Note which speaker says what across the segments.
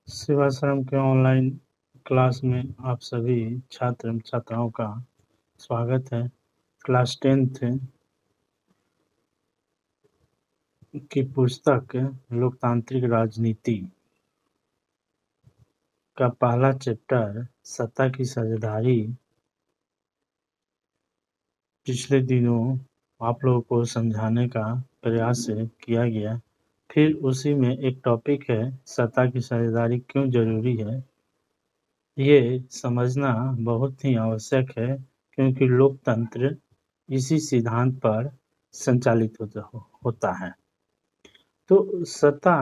Speaker 1: सेवाश्रम के online class में आप सभी छात्र एवं छात्राओं का स्वागत है। क्लास 10th की पुस्तक लोकतांत्रिक राजनीति का पहला चैप्टर सत्ता की साझेदारी पिछले दिनों आप लोगों को समझाने का प्रयास किया गया। फिर उसी में एक टॉपिक है सत्ता की साझेदारी क्यों जरूरी है। ये समझना बहुत ही आवश्यक है क्योंकि लोकतंत्र इसी सिद्धांत पर संचालित होता है। तो सत्ता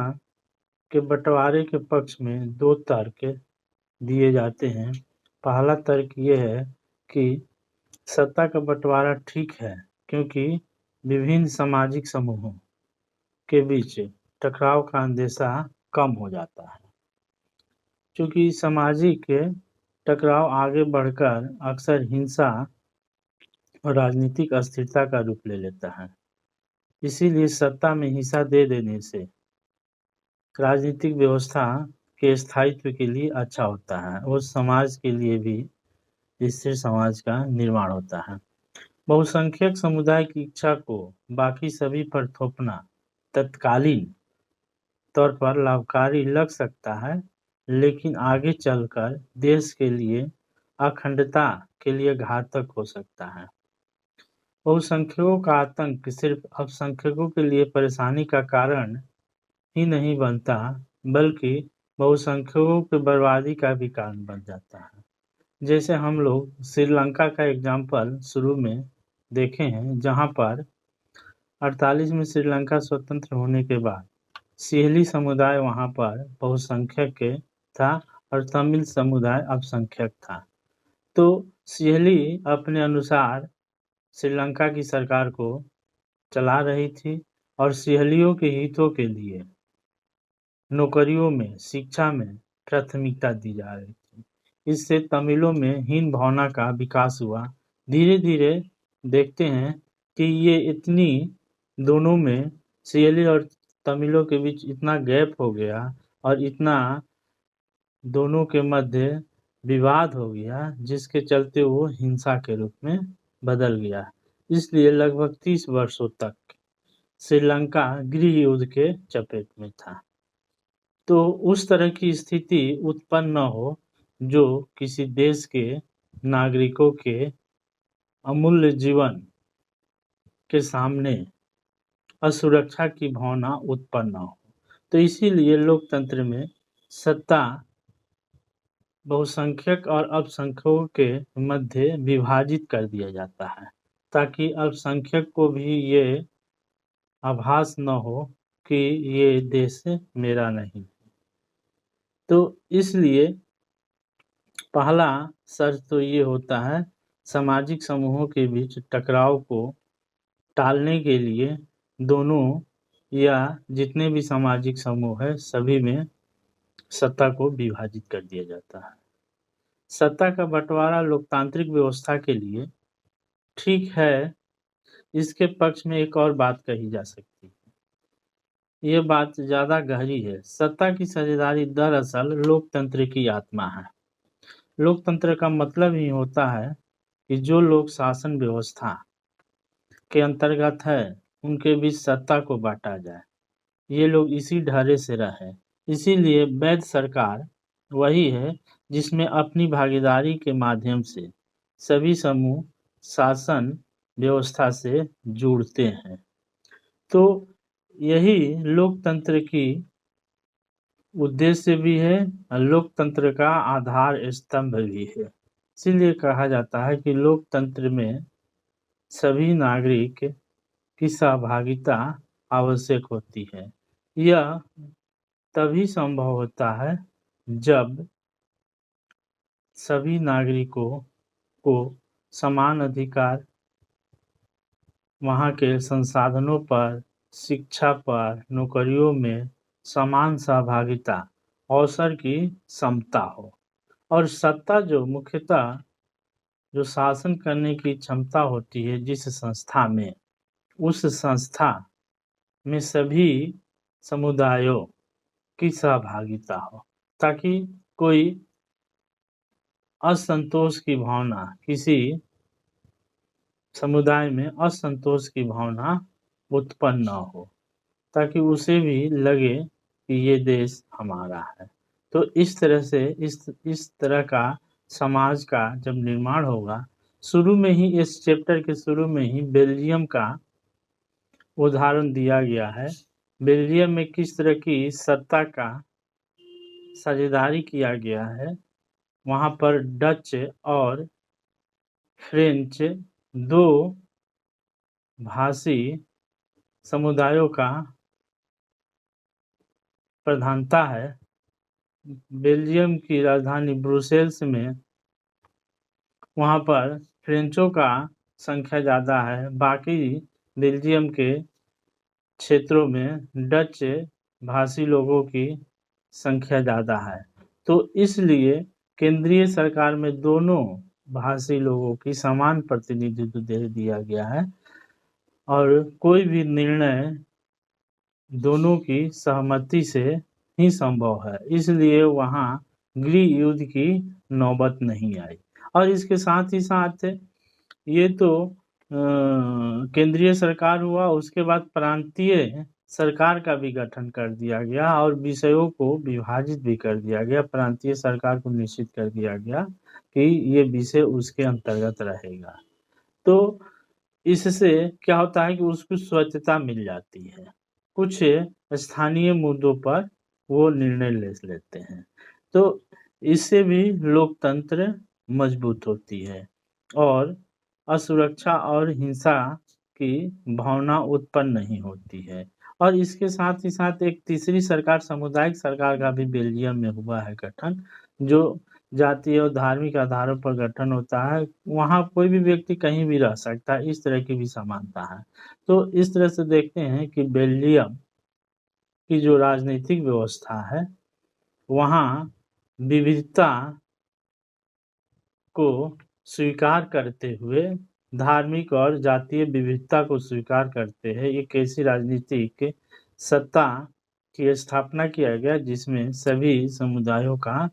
Speaker 1: के बंटवारे के पक्ष में दो तर्क दिए जाते हैं। पहला तर्क ये है कि सत्ता का बंटवारा ठीक है क्योंकि विभिन्न सामाजिक समूहों के बीच टकराव का अंदेशा कम हो जाता है। क्योंकि सामाजिक टकराव आगे बढ़कर अक्सर हिंसा और राजनीतिक अस्थिरता का रूप ले लेता है। इसीलिए सत्ता में हिस्सा दे देने से राजनीतिक व्यवस्था के स्थायित्व के लिए अच्छा होता है और समाज के लिए भी स्थिर समाज का निर्माण होता है। बहुसंख्यक समुदाय की इच्छा को बाकी सभी पर थोपना तत्कालीन तौर पर लाभकारी लग सकता है, लेकिन आगे चलकर देश के लिए अखंडता के लिए घातक हो सकता है। बहुसंख्यकों का आतंक सिर्फ अल्पसंख्यकों के लिए परेशानी का कारण ही नहीं बनता, बल्कि बहुसंख्यकों की बर्बादी का भी कारण बन जाता है। जैसे हम लोग श्रीलंका का एग्जाम्पल शुरू में देखे हैं, जहां पर 48 में श्रीलंका स्वतंत्र होने के बाद सिंहली समुदाय वहां पर बहुसंख्यक था और तमिल समुदाय अल्पसंख्यक था। तो सिंहली अपने अनुसार श्रीलंका की सरकार को चला रही थी और सिंहलियों के हितों के लिए नौकरियों में, शिक्षा में प्राथमिकता दी जा रही थी। इससे तमिलों में हीन भावना का विकास हुआ। धीरे धीरे देखते हैं कि ये इतनी दोनों में सिंहली और तमिलों के बीच इतना गैप हो गया और इतना दोनों के मध्य विवाद हो गया, जिसके चलते वो हिंसा के रूप में बदल गया। इसलिए लगभग 30 वर्षों तक श्रीलंका गृह युद्ध के चपेट में था। तो उस तरह की स्थिति उत्पन्न न हो जो किसी देश के नागरिकों के अमूल्य जीवन के सामने असुरक्षा की भावना उत्पन्न न हो। तो इसीलिए लोकतंत्र में सत्ता बहुसंख्यक और अल्पसंख्यकों के मध्य विभाजित कर दिया जाता है, ताकि अल्पसंख्यक को भी ये आभास न हो कि ये देश मेरा नहीं। तो इसलिए पहला शर्त तो ये होता है, सामाजिक समूहों के बीच टकराव को टालने के लिए दोनों या जितने भी सामाजिक समूह है सभी में सत्ता को विभाजित कर दिया जाता है। सत्ता का बंटवारा लोकतांत्रिक व्यवस्था के लिए ठीक है। इसके पक्ष में एक और बात कही जा सकती है। ये बात ज्यादा गहरी है। सत्ता की साझेदारी दरअसल लोकतंत्र की आत्मा है। लोकतंत्र का मतलब ही होता है कि जो लोग शासन व्यवस्था के अंतर्गत है उनके बीच सत्ता को बांटा जाए। ये लोग इसी ढर्रे से रहे। इसीलिए वैध सरकार वही है जिसमें अपनी भागीदारी के माध्यम से सभी समूह शासन व्यवस्था से जुड़ते हैं। तो यही लोकतंत्र की उद्देश्य भी है और लोकतंत्र का आधार स्तंभ भी है। इसीलिए कहा जाता है कि लोकतंत्र में सभी नागरिक की सहभागिता आवश्यक होती है। यह तभी संभव होता है जब सभी नागरिकों को समान अधिकार, वहाँ के संसाधनों पर, शिक्षा पर, नौकरियों में समान सहभागिता, अवसर की समता हो और सत्ता जो मुख्यतः जो शासन करने की क्षमता होती है जिस संस्था में, उस संस्था में सभी समुदायों की सहभागिता हो। ताकि कोई असंतोष की भावना, किसी समुदाय में असंतोष की भावना उत्पन्न न हो, ताकि उसे भी लगे कि ये देश हमारा है। तो इस तरह से इस तरह का समाज का जब निर्माण होगा, शुरू में ही इस चैप्टर के शुरू में ही बेल्जियम का उदाहरण दिया गया है। बेल्जियम में किस तरह की सत्ता का साझेदारी किया गया है। वहाँ पर डच और फ्रेंच दो भाषी समुदायों का प्रधानता है। बेल्जियम की राजधानी ब्रुसेल्स में वहाँ पर फ्रेंचों का संख्या ज़्यादा है, बाकी बेल्जियम के क्षेत्रों में डच भाषी लोगों की संख्या ज़्यादा है। तो इसलिए केंद्रीय सरकार में दोनों भाषी लोगों की समान प्रतिनिधित्व दे दिया गया है और कोई भी निर्णय दोनों की सहमति से ही संभव है, इसलिए वहाँ गृह युद्ध की नौबत नहीं आई। और इसके साथ ही साथ ये तो केंद्रीय सरकार हुआ, उसके बाद प्रांतीय सरकार का भी गठन कर दिया गया और विषयों को विभाजित भी कर दिया गया। प्रांतीय सरकार को निश्चित कर दिया गया कि ये विषय उसके अंतर्गत रहेगा। तो इससे क्या होता है कि उसको स्वच्छता मिल जाती है, कुछ स्थानीय मुद्दों पर वो निर्णय ले लेते हैं। तो इससे भी लोकतंत्र मजबूत होती है और असुरक्षा और हिंसा की भावना उत्पन्न नहीं होती है। और इसके साथ ही साथ एक तीसरी सरकार, सामुदायिक सरकार का भी बेल्जियम में हुआ है गठन, जो जातीय और धार्मिक आधारों पर गठन होता है। वहाँ कोई भी व्यक्ति कहीं भी रह सकता है, इस तरह की भी समानता है। तो इस तरह से देखते हैं कि बेल्जियम की जो राजनीतिक व्यवस्था है, वहाँ विविधता को स्वीकार करते हुए, धार्मिक और जातीय विविधता को स्वीकार करते हैं, एक ऐसी राजनीतिक सत्ता की स्थापना किया गया जिसमें सभी समुदायों का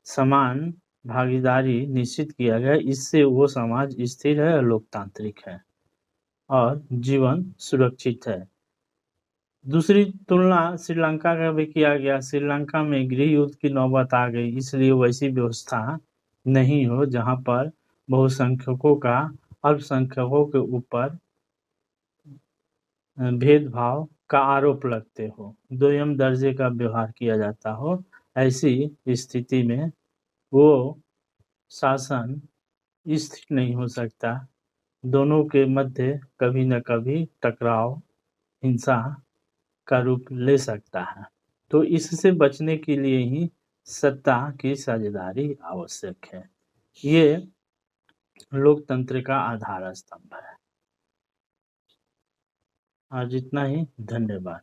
Speaker 1: समान भागीदारी निश्चित किया गया। इससे वो समाज स्थिर है और लोकतांत्रिक है और जीवन सुरक्षित है। दूसरी तुलना श्रीलंका का भी किया गया। श्रीलंका में गृह युद्ध की नौबत आ गई, इसलिए वैसी व्यवस्था नहीं हो जहां पर बहुसंख्यकों का अल्पसंख्यकों के ऊपर भेदभाव का आरोप लगते हो, दोयम दर्जे का व्यवहार किया जाता हो। ऐसी स्थिति में वो शासन स्थिर नहीं हो सकता, दोनों के मध्य कभी न कभी टकराव हिंसा का रूप ले सकता है। तो इससे बचने के लिए ही सत्ता की साझेदारी आवश्यक है। ये लोकतंत्र का आधार स्तंभ है। आज इतना ही, धन्यवाद।